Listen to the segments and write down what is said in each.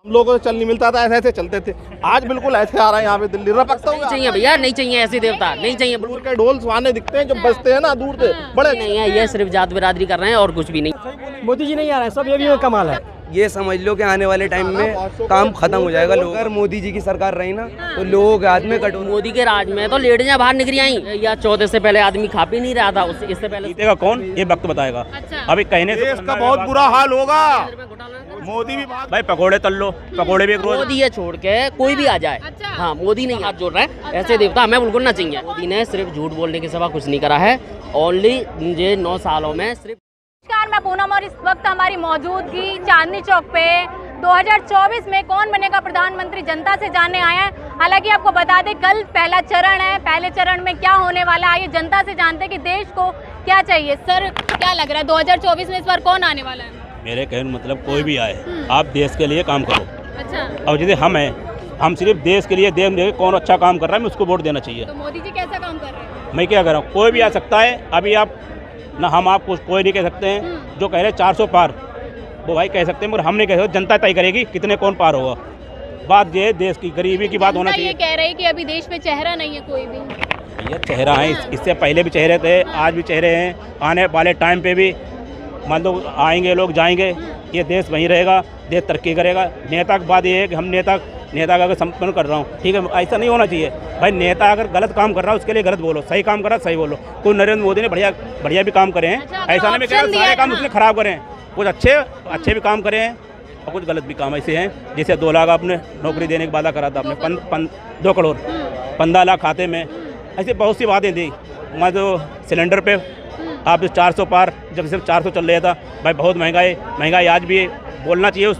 हम लोगों को चल नहीं मिलता था, ऐसे ऐसे चलते थे। आज बिल्कुल ऐसे आ रहा है यहाँ पे दिल्ली रपकता नहीं चाहिए भैया, नहीं चाहिए ऐसे देवता, नहीं चाहिए। दूर के ढोल सुहाने दिखते हैं जो बजते हैं ना दूर से, बड़े नहीं है, ये सिर्फ जात बिरादरी कर रहे हैं और कुछ भी नहीं। मोदी जी नहीं आ रहे हैं, सब ये भी कमाल है। ये समझ लो कि आने वाले टाइम में काम खत्म हो जाएगा। लोग अगर मोदी जी की सरकार रही ना तो लोगों के हाथ में कटोरा। मोदी के राज में तो लेडियां बाहर निकली आई, या 14 से पहले आदमी खा पी नहीं रहा था, इससे पहले जीतेगा कौन ये वक्त बताएगा। अभी कहने से इसका बहुत बुरा हाल होगा। मोदी भी भाई पकोड़े तल लो, पकोड़े भी एक रोज। मोदी ये छोड़ के कोई भी आ जाए, हाँ मोदी नहीं हाथ जोड़ रहा है, ऐसे देवता हमें बिल्कुल ना चाहिए। मोदी ने सिर्फ झूठ बोलने के सिवा कुछ नहीं करा है। ओनली ये 9 सालों में सिर्फ। नमस्कार, मैं पूनम और इस वक्त हमारी मौजूदगी चांदनी चौक पे 2024 में कौन बनेगा प्रधानमंत्री जनता से जानने आए हैं। हालांकि आपको बता दें कल पहला चरण है, पहले चरण में क्या होने वाला है ये जनता से जानते हैं कि देश को क्या चाहिए। सर क्या लग रहा है 2024 में इस बार कौन आने वाला है? मेरे कहने मतलब कोई भी आए, आप देश के लिए काम करो। अच्छा, अब जैसे हम हैं, हम सिर्फ देश के लिए देख कौन अच्छा काम कर रहा है, मैं उसको वोट देना चाहिए। तो मोदी जी कैसा काम कर रहे हैं? मैं क्या कर रहा हूँ, कोई भी आ सकता है। अभी आप ना हम आपको कोई नहीं कह सकते हैं। जो कह रहे 400 पार वो भाई कह सकते हैं, मगर हम नहीं कह सकते। जनता तय करेगी कितने कौन पार होगा। बात ये देश की गरीबी की बात होना चाहिए। ये कह रहे हैं कि अभी देश में चेहरा नहीं है कोई भी। ये चेहरा है, इससे पहले भी चेहरे थे, आज भी चेहरे हैं, आने वाले टाइम पे भी मान लो आएंगे लोग जाएंगे, ये देश वहीं रहेगा, देश तरक्की करेगा। नेता की बात ये है कि हम नेता का अगर समर्थन कर रहा हूँ, ठीक है, ऐसा नहीं होना चाहिए भाई। नेता अगर गलत काम कर रहा है उसके लिए गलत बोलो, सही काम कर रहा है सही बोलो। कोई नरेंद्र मोदी ने बढ़िया भी काम करे हैं, ऐसा नहीं मैं कह रहा सारे काम उसने खराब करे हैं। कुछ अच्छे भी काम करे हैं और कुछ गलत भी काम ऐसे हैं। जैसे 2 लाख आपने नौकरी देने का वादा करा था आपने, 2 करोड़ 15 लाख खाते में, ऐसे बहुत सी बातें दी। मैं तो सिलेंडर पे आप 400 पार, जब सिर्फ 400 चल रहा था भाई, बहुत महंगाई आज भी बोलना चाहिए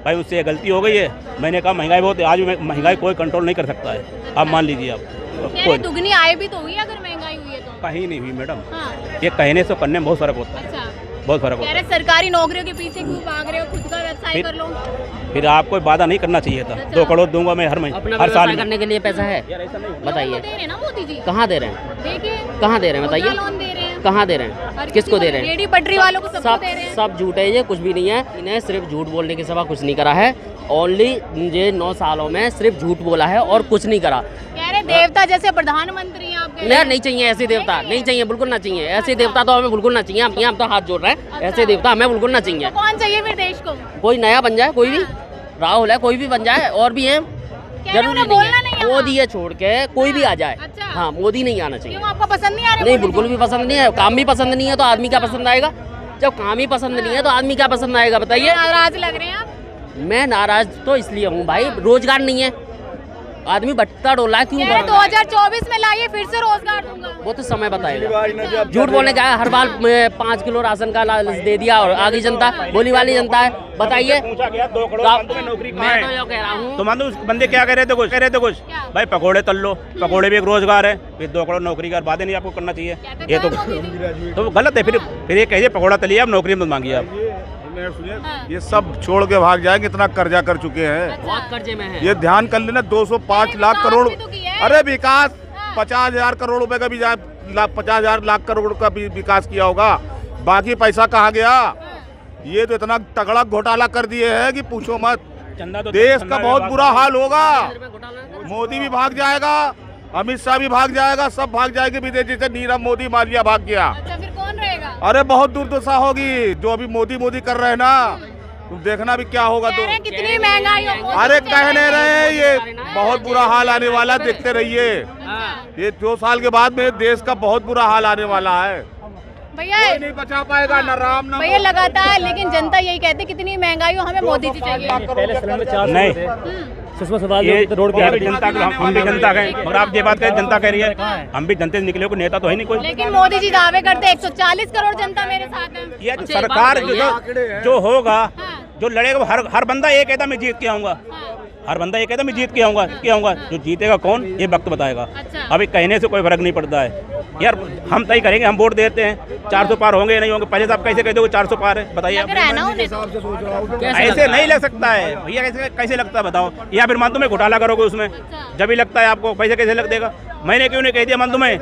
भाई, उससे गलती हो गई है। मैंने कहा महंगाई बहुत है, आज भी महंगाई कोई कंट्रोल नहीं कर सकता है। आप मान लीजिए, आप कोई दुगनी आय भी तो हुई अगर महंगाई हुई है तो। कहीं नहीं हुई मैडम। हाँ। ये कहने से करने में बहुत फर्क होता है। अच्छा, बहुत फर्क होता है। सरकारी नौकरियों के पीछे क्यों भाग रहे हो, खुद का व्यवसाय कर लो। फिर आपको वादा नहीं करना चाहिए था। 2 करोड़ दूंगा मैं हर महीने, हर साल करने के लिए पैसा है, बताइए कहाँ दे रहे हैं? देखिए कहाँ दे रहे हैं, बताइए कहाँ दे रहे हैं, किसको दे रहे हैं? रेडी पटरी वालों को सबको दे रहे हैं। सब झूठ है, ये कुछ भी नहीं है। इन्हें सिर्फ झूठ बोलने के सिवा कुछ नहीं करा है। ओनली ये 9 सालों में सिर्फ झूठ बोला है और कुछ नहीं करा। कह रहे देवता जैसे प्रधानमंत्री हैं आपके। नहीं चाहिए ऐसे देवता, नहीं चाहिए, बिल्कुल ना चाहिए ऐसे देवता। तो हमें बिल्कुल ना चाहिए। हम तो हाथ जोड़ रहे हैं, ऐसे देवता हमें बिल्कुल ना चाहिए। कौन चाहिए फिर देश को? कोई नया बन जाए, कोई भी राहुल है, कोई भी बन जाए, और भी है, जरूरी नहीं है। मोदी ये छोड़ के कोई भी आ जाए। अच्छा। हाँ, मोदी नहीं आना चाहिए। क्यों, आपको पसंद नहीं आ रहा? नहीं, बिल्कुल भी पसंद नहीं है। काम भी पसंद नहीं है तो आदमी क्या पसंद आएगा? जब काम ही पसंद नहीं है तो आदमी क्या पसंद आएगा, बताइए। नाराज लग रहे हैं आप? मैं नाराज तो इसलिए हूँ भाई, रोजगार नहीं है, आदमी भटका डोला क्यों? 2024 में लाइए फिर से रोजगार दूंगा। वो तो समय बताएगा। झूठ बोलने का है, हर बार 5 किलो राशन का दे दिया और आगे जनता बोली वाली जनता है, बताइए। पूछा गया 2 करोड़ नौकरी मैं तो ये कह रहा हूँ, तो मान लो उस बंदे क्या कह रहे थे, कुछ भाई पकोड़े तल लो, पकोड़े भी एक रोजगार है। फिर 2 करोड़ नौकरी का बातें नहीं आपको करना चाहिए, ये तो गलत है। फिर ये कहिए पकोड़ा तलिए, आप नौकरी मत मांगिए। आप ये सब छोड़ के भाग जाएंगे, इतना कर्जा कर चुके हैं, बहुत कर्जे में है। ये ध्यान कर लेना। 205 लाख करोड़, अरे विकास 50,000 करोड़ रुपए का भी 50,000 लाख करोड़ का भी विकास किया होगा, बाकी पैसा कहाँ गया? ये तो इतना तगड़ा घोटाला कर दिए है कि पूछो मत। देश का बहुत बुरा हाल होगा। मोदी भी भाग जाएगा, अमित शाह भी भाग जाएगा, सब भाग जाएंगे विदेश। जैसे नीरव मोदी मालिया भाग गया। अच्छा, फिर कौन रहेगा? अरे बहुत दुर्दशा होगी। जो अभी मोदी कर रहे हैं ना, तुम देखना भी क्या होगा। तो कितनी महंगाई हो। अरे कह नहीं रहे, ये बहुत बुरा हाल आने वाला, देखते रहिए। ये 2 साल के बाद में देश का बहुत बुरा हाल आने वाला है। भैया नहीं बचा पाएगा, न राम न भैया लगातार, लेकिन जनता यही कहती है कितनी महंगाई हो, हमें मोदी जी चाहिए। नहीं, ये रोड पे जनता हम भी जनता है, मगर आप ये बात करें जनता कह रही है, हम भी जनता से निकले हो, नेता तो है नहीं कोई। लेकिन मोदी जी दावे करते 140 करोड़ जनता मेरे साथ है। ये सरकार जो होगा, जो लड़ेगा, हर बंदा ये कहता मैं जीत के आऊंगा, हर बंदा ये कहता मैं जीत के आऊंगा। जो जीतेगा कौन ये वक्त बताएगा। अभी कहने से कोई फर्क नहीं पड़ता है यार, हम तय करेंगे, हम वोट देते हैं। 400 पार होंगे नहीं होंगे, पहले से आप कैसे कह दोगे 400 पार है, बताइए। ऐसे नहीं लग सकता है भैया, कैसे लगता है बताओ? या फिर मान तुम्हें घोटाला करोगे उसमें, जब भी लगता है आपको, पैसे कैसे लग देगा? मैंने क्यों नहीं कह दिया मान तुम्हें,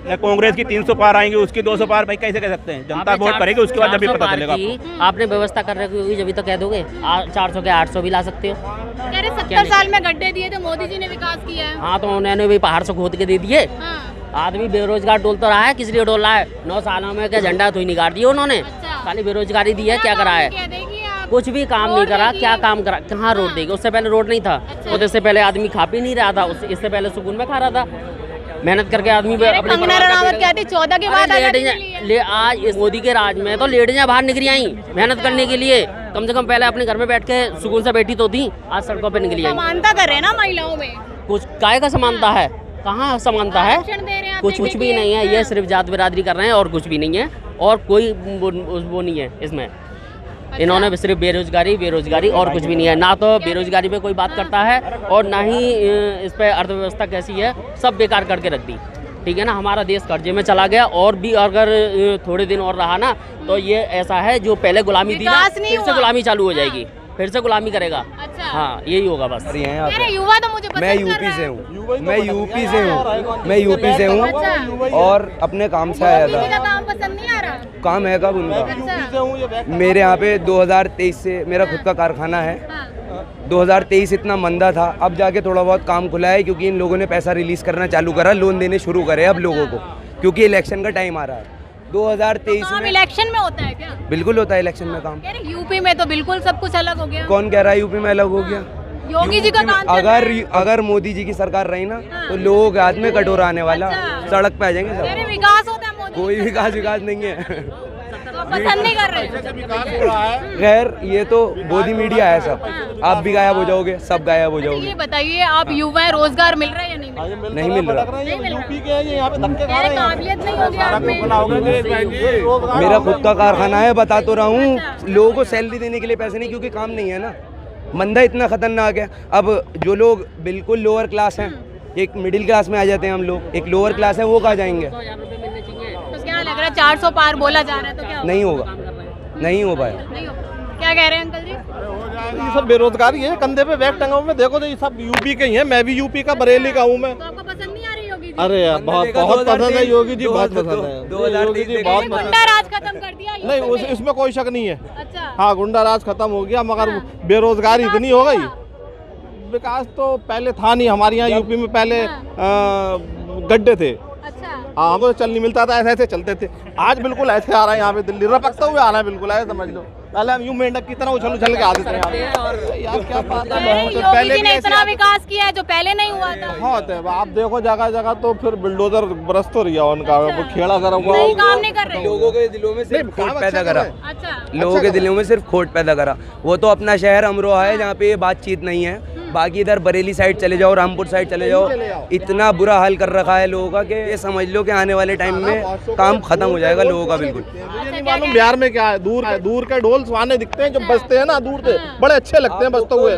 या कांग्रेस की 300 पार आएंगी, उसकी 200 पार, भाई कैसे कह सकते हैं? जनता वोट करेगी, उसके बाद जब भी पता चलेगा आपको। आपने व्यवस्था कर रखी होगी जब तक कह दोगे 400 के 800 भी ला सकते हो। कह रहे 70 साल में गड्ढे दिए थे, मोदी जी ने विकास किया है। हाँ तो उन्होंने भी पहाड़ से खोद के दे दिए। हाँ। आदमी बेरोजगार डोल तो रहा है, किस लिए डोल रहा है? 9 सालों में क्या झंडा तो ही निकाल दिया उन्होंने। अच्छा। खाली बेरोजगारी दी है, क्या करा है? कह देगी आप। कुछ भी काम नहीं करा। क्या काम करा? कहाँ रोड देगी? उससे पहले रोड नहीं था, उससे पहले आदमी खा पी नहीं रहा था, इससे पहले सुकून में खा रहा था, मेहनत करके आदमी अपने कंगना रनावत कहती 14 के बाद आज इस मोदी के राज में तो लेडीज़ बाहर निकली आई मेहनत करने के लिए। कम से कम पहले अपने घर में बैठ के सुकून से बैठी तो थी, आज सड़कों पे निकली आई। समानता कर रहे हैं ना महिलाओं में। कुछ काय का समानता है? कहाँ समानता है? आरक्षण दे रहे हैं, कुछ भी नहीं है। ये सिर्फ जात बिरादरी कर रहे हैं और कुछ भी नहीं है, और कोई वो नहीं है इसमें। इन्होंने सिर्फ बेरोजगारी और कुछ भी नहीं है। ना तो बेरोजगारी पे कोई बात करता है और ना ही इस पे अर्थव्यवस्था कैसी है, सब बेकार करके रख दी। ठीक है ना, हमारा देश कर्जे में चला गया, और भी अगर थोड़े दिन और रहा ना तो ये ऐसा है जो पहले गुलामी थी ना, फिर से गुलामी चालू हो जाएगी, फिर से गुलामी करेगा। अच्छा। हाँ यही होगा बस। युवा तो मुझे मैं यूपी से हूँ, मैं यूपी से हूँ और अपने काम से आया था। काम पसंद नहीं आ रहा? काम है कब उनका? मेरे यहाँ पे 2023 से मेरा खुद का कारखाना है। 2023 इतना मंदा था, अब जाके थोड़ा बहुत काम खुला है, क्योंकि इन लोगों ने पैसा रिलीज करना चालू करा, लोन देने शुरू करे अब लोगों को, क्योंकि इलेक्शन का टाइम आ रहा है। 2023 में इलेक्शन में होता है क्या? बिल्कुल होता है इलेक्शन में काम। यूपी में तो बिल्कुल सब कुछ अलग हो गया। कौन कह रहा है यूपी में अलग हो गया? योगी जी का काम अगर मोदी जी की सरकार रही ना तो लोगों के हाथ में कटोरा आने वाला, सड़क पे आ जाएंगे सब। विकास होता है मोदी। कोई विकास नहीं है। तो पसंद नहीं कर रहे। खैर ये तो मोदी मीडिया है सब, आप भी गायब हो जाओगे, सब गायब हो जाओगे। ये बताइए, आप युवा हैं, रोजगार मिल रहा है या नहीं मिल रहा? नहीं मिल रहा। यूपी के यहाँ पे धक्के खा रहे हैं। काबिलियत नहीं होगी आप में। मेरा खुद का कारखाना है, बता तो रहा हूँ। लोगों को सैलरी देने के लिए पैसे नहीं, क्योंकि काम नहीं है ना, मंदा इतना खतरनाक है। अब जो लोग बिल्कुल लोअर क्लास हैं, एक मिडिल क्लास में आ जाते हैं हम लोग, एक लोअर क्लास है, वो कहाँ जाएंगे? तो क्या लग रहा है 400 पार बोला जा रहा है, तो क्या नहीं होगा, नहीं हो पाएगा। क्या कह रहे हैं अंकल जी? ये सब बेरोजगारी है, कंधे पे बैग टंगा हुआ। देखो तो ये सब यूपी के ही हैं, मैं भी यूपी का बरेली का हूँ मैं। तो आपको पसंद नहीं आ रही योगी जी? अरे यार बहुत पसंद है योगी जी, बहुत पसंद है योगी जी, बहुत पसंद। गुंडा राज खत्म कर दिया नहीं, इसमें कोई शक नहीं है। अच्छा। हाँ, गुंडा राज खत्म हो गया, मगर बेरोजगारी इतनी हो गई। विकास तो पहले था नहीं हमारे यहाँ यूपी में, पहले गड्ढे थे। अच्छा। हाँ, हमको चल नहीं मिलता था, ऐसे ऐसे चलते थे। आज बिल्कुल ऐसे आ रहा है यहाँ पे, दिल्ली रपकते हुए आ रहा है, बिल्कुल ऐसे समझ लो। पहले हम यूं मेंढक की तरह उछल उछल के आ देते हैं यार, क्या बात है। योगी जी ने इतना विकास किया है जो पहले नहीं हुआ था। बहुत है, आप देखो जगह जगह तो फिर बुलडोजर बरस तो रही है उनका, वो खेड़ा करा हुआ, काम नहीं कर रहे। लोगों के दिलों में सिर्फ खोट पैदा करा। अच्छा। लोगों के दिलों में सिर्फ खोट पैदा करा। वो तो अपना शहर अमरोहा है जहाँ पे ये बातचीत नहीं है, बाकी इधर बरेली साइड चले जाओ, रामपुर साइड चले जाओ, इतना बुरा हाल कर रखा है लोगों का कि ये समझ लो कि आने वाले टाइम में काम खत्म हो जाएगा लोगों का बिल्कुल। मुझे नहीं मालूम बिहार में क्या है, दूर के ढोल सुहाने दिखते हैं जो बजते हैं ना, दूर से बड़े अच्छे लगते हैं बजते हुए।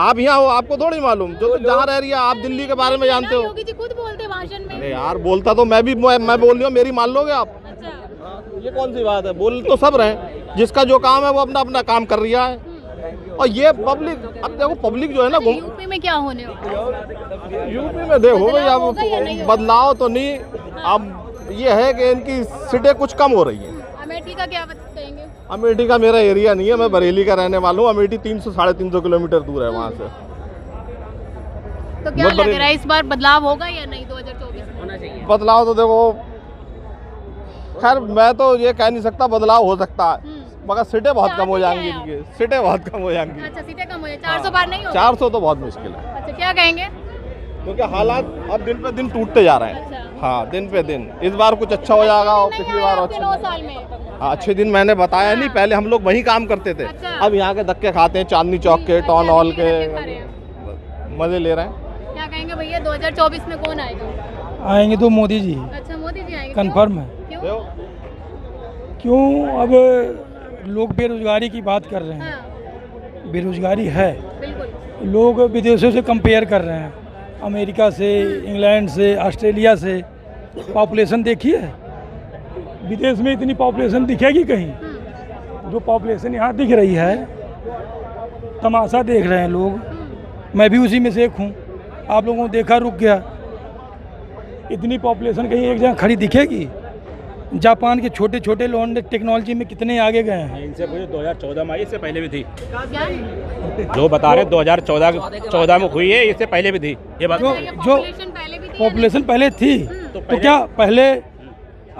आप यहाँ हो, आपको थोड़ी मालूम, जो जहाँ रह रही है आप दिल्ली के बारे में जानते हो। योगी जी खुद बोलते भाषण में। अरे यार बोलता तो मैं भी, मैं बोल रही हूँ, मेरी मान लोगे आप? ये कौन सी बात है, बोल तो सब रहे, जिसका जो काम है वो अपना अपना काम कर रहा है। और ये पब्लिक, अब देखो पब्लिक जो है ना, यूपी में क्या होने वाला? यूपी में देखो भाई, अब बदलाव तो नहीं, अब ये है कि इनकी सीटें कुछ कम हो रही है। अमेठी का क्या कहेंगे? अमेठी का मेरा एरिया नहीं है, मैं बरेली का रहने वाला हूँ। अमेठी 300-350 किलोमीटर दूर है वहाँ से। तो क्या लग रहा है इस बार बदलाव होगा या नहीं 2024 में? होना चाहिए बदलाव तो देखो, खैर मैं तो ये कह नहीं सकता, बदलाव हो सकता है, मगर सीटें बहुत कम हो जाएंगी इनकी, सीटें बहुत कम हो जाएंगी। अच्छा, सीटें कम हो जाए, 400 पार नहीं होगा? 400 तो बहुत मुश्किल है। अच्छा, क्या कहेंगे? क्योंकि हालात अब दिन पे दिन टूटते जा रहे हैं। अच्छा। हाँ, दिन पे दिन। इस बार कुछ अच्छा हो जाएगा और पिछली बार अच्छा। 9 साल में हाँ, अच्छे दिन मैंने बताया नहीं, पहले हम लोग वहीं काम करते थे। अच्छा। अब यहाँ के धक्के खाते हैं, चांदनी चौक के, टाउन हॉल के, मजे ले रहे हैं। क्या कहेंगे भैया, 2024 में कौन आएगा? आएंगे तो मोदी जी, अच्छा, मोदी जी आएंगे। कंफर्म है। क्यों? क्यों? अब लोग बेरोजगारी की बात कर रहे हैं, हाँ, बेरोजगारी है, बिल्कुल। लोग विदेशों से कंपेयर कर रहे हैं, अमेरिका से, इंग्लैंड से, ऑस्ट्रेलिया से। पॉपुलेशन देखिए, विदेश में इतनी पॉपुलेशन दिखेगी कहीं? जो पॉपुलेशन यहाँ दिख रही है, तमाशा देख रहे हैं लोग। मैं भी उसी में से एक हूँ, आप लोगों को देखा रुक गया। इतनी पॉपुलेशन कहीं एक जगह खड़ी दिखेगी? जापान के छोटे छोटे लॉन्डे टेक्नोलॉजी में कितने आगे गए हैं। इनसे पूछो 2014 में आई, इससे पहले भी थी। क्या? जो बता रहे 2014 में हुई है, इससे पहले भी थी ये बात। जो पॉपुलेशन पहले भी थी या पॉपुलेशन पहले थी तो क्या पहले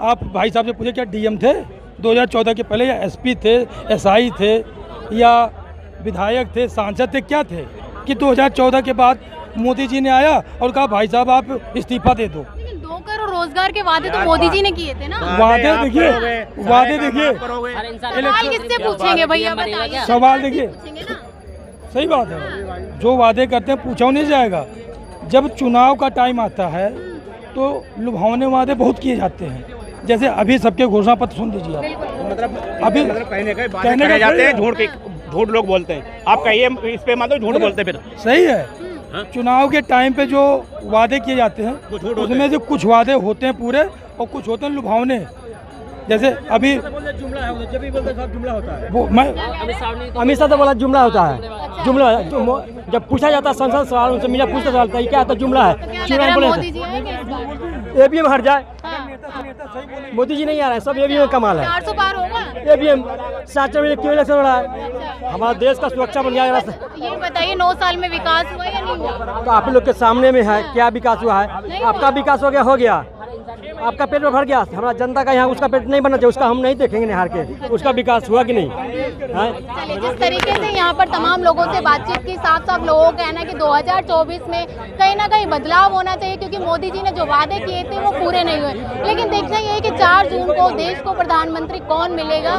आप भाई साहब से पूछे क्या डीएम थे 2014 के पहले, या एसपी थे, एसआई थे, या विधायक थे, सांसद थे, क्या थे कि 2014 के बाद मोदी जी ने आया और कहा भाई साहब आप इस्तीफा दे दो। लेकिन 2 करोड़ रोजगार के वादे तो मोदी जी ने किए थे ना। वादे देखिए, वादे देखिए, हर इंसान सवाल किससे पूछेंगे भैया, बनेगा बताइए। क्या? सवाल देखिए, पूछेंगे ना। सही बात है, जो वादे करते हैं पूछा नहीं जाएगा। जब चुनाव का टाइम आता है तो लुभावने वादे बहुत किए जाते हैं। जैसे अभी सबके घोषणा पत्र सुन लीजिए आप, मतलब अभी कहने का कहने का जाते हैं, सही झूठ लोग बोलते हैं। आप कहिए इस पे मानो झूठ बोलते हैं फिर। सही है, चुनाव के टाइम पे जो वादे किए जाते हैं कुछ झूठ होते उसमें से कुछ वादे होते हैं पूरे और कुछ होते हैं लुभावने। जैसे अभी वो मैं अमित शाह तो बोला जुमला होता है, जुमला जब पूछा जाता है संसद सवाल उनसे मीडिया पूछता सवाल था, ये क्या होता है जुमला है। क्या लग रहा है, मोदी जी आएंगे इस बार? एबीएम हट जाए, हाँ। मोदी जी नहीं आ रहे हैं, सब एबीएम कमाल है। 400 पार होगा? एबीएम 7 में क्यों इलेक्शन हो रहा है, हमारा देश का सुरक्षा बन जाएगा। ये बताइए 9 साल में विकास हुआ या नहीं हुआ? तो आप लोग के सामने में है क्या विकास हुआ है? आपका विकास हो गया, आपका पेट में भर गया, हमारा जनता का यहाँ उसका पेट नहीं बनना चाहिए, उसका हम नहीं देखेंगे निहार के, उसका विकास हुआ कि नहीं है? चलिए, जिस तरीके से यहाँ पर तमाम लोगों से बातचीत की, साफ साफ लोगों का कहना है कि 2024 में कहीं ना कहीं बदलाव होना चाहिए, क्योंकि मोदी जी ने जो वादे किए थे वो पूरे नहीं हुए। लेकिन देखना ये है कि 4 जून को देश को प्रधानमंत्री कौन मिलेगा।